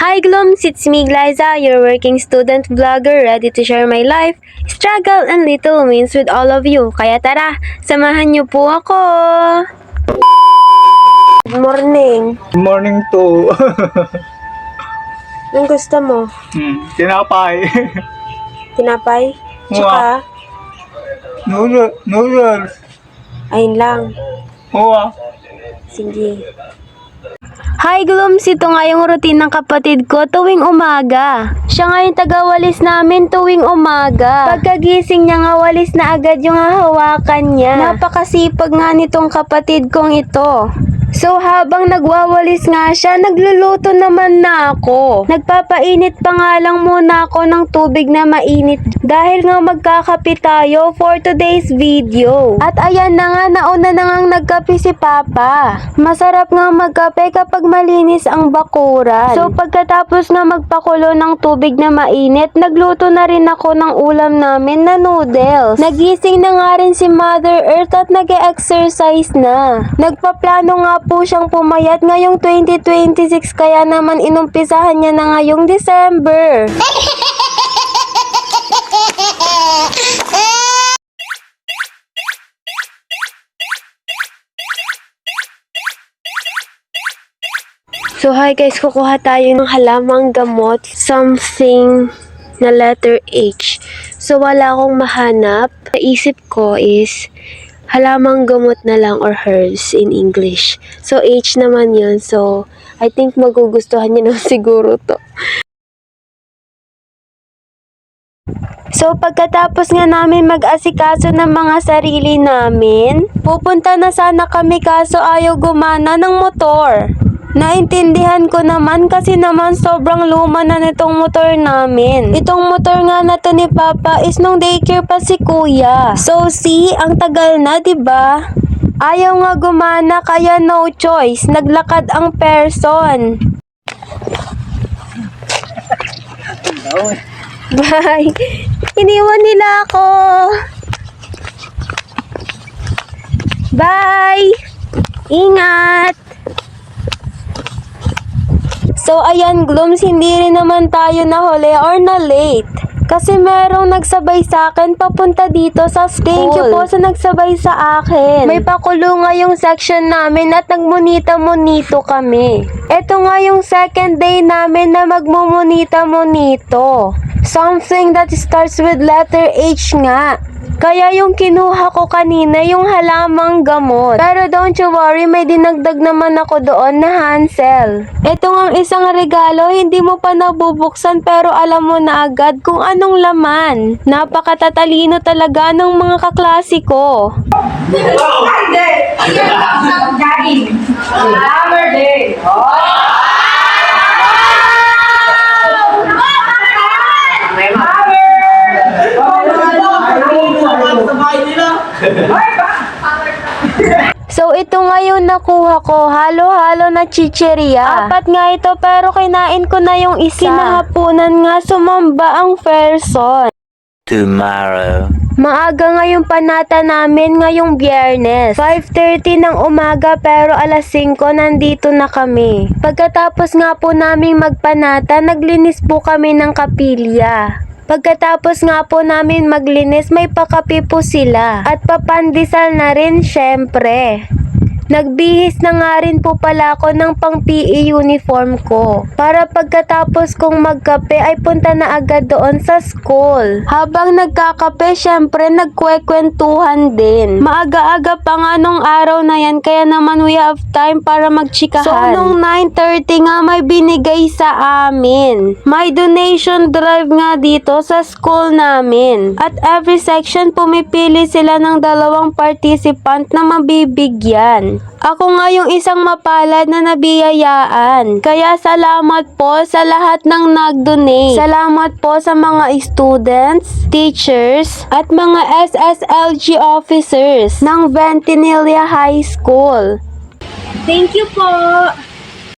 Hi Glooms, it's me Glyza, your working student vlogger ready to share my life, struggle, and little wins with all of you. Kaya tara, samahan niyo po ako! Good morning. Good morning to. Anong gusto mo? Tinapay. Tinapay? Tsaka? Noodles. Ayun lang. Oo. Sige. Hi Glooms, ito nga yung routine ng kapatid ko tuwing umaga. Siya nga yung tagawalis namin tuwing umaga. Pagkagising niya nga, walis na agad yung hahawakan niya. Napakasipag nga nitong kapatid kong ito. So habang nagwawalis nga siya, nagluluto naman na ako. Nagpapainit pa nga lang muna ako ng tubig na mainit dahil nga magkakape tayo for today's video. At ayan na nga, nauna na ngang nagkape si Papa. Masarap nga magkape kapag malinis ang bakuran. So pagkatapos nga magpakulo ng tubig na mainit, nagluto na rin ako ng ulam namin na noodles. Nagising na nga rin si Mother Earth at nag-exercise na. Nagpaplano nga po siyang pumayat ngayong 2026 kaya naman inumpisahan niya na ngayong December. So hi guys, kukuha tayo ng halamang gamot, something na letter H. So wala akong mahanap. Naisip ko is halamang gamot na lang or herbs in English. So H naman yun. So I think magugustuhan niyo na siguro to. So pagkatapos nga namin mag-asikaso ng mga sarili namin, pupunta na sana kami kaso ayaw gumana ng motor. Naintindihan ko naman kasi naman sobrang luma na nitong motor namin. Itong motor nga na to ni Papa is nung daycare pa si Kuya. So see, ang tagal na, 'di ba? Ayaw nga gumana kaya no choice, naglakad ang person. Bye! Iniwan nila ako! Bye! Ingat! So ayan Glooms, hindi rin naman tayo nahuli or na late. Kasi merong nagsabay sa akin papunta dito sa school. Thank you po sa nagsabay sa akin. May pakulo nga yung section namin at nagmunita-munito kami. Ito nga yung second day namin na magmumunita-munito. Something that starts with letter H nga. Kaya yung kinuha ko kanina yung halamang gamot. Pero don't you worry, may dinagdag naman ako doon na Hansel. Ito ang isang regalo, hindi mo pa nabubuksan pero alam mo na agad kung anong laman. Napakatatalino talaga ng mga kaklase ko. So ito nga yung nakuha ko, halo-halo na chicheria. Apat nga ito pero kinain ko na yung isa. Kinahapunan nga sumamba ang person. Tomorrow. Maaga nga yung panata namin ngayong Biyernes. 5:30 ng umaga pero alas 5 nandito na kami. Pagkatapos nga po naming magpanata, naglinis po kami ng kapilya. Pagkatapos nga po namin maglinis, may pakape po sila. At papandisal na rin syempre. Nagbihis na nga rin po pala ako ng pang PE uniform ko. Para pagkatapos kong magkape ay punta na agad doon sa school. Habang nagkakape, syempre nagkwekwentuhan din. Maaga-aga pa nga nung araw na yan kaya naman we have time para magchikahan. So nung 9:30 nga may binigay sa amin. May donation drive nga dito sa school namin. At every section pumipili sila ng 2 participant na mabibigyan. Ako nga yung isang mapalad na nabiyayaan. Kaya salamat po sa lahat ng nag-donate. Salamat po sa mga students, teachers, at mga SSLG officers ng Ventinilla High School. Thank you po!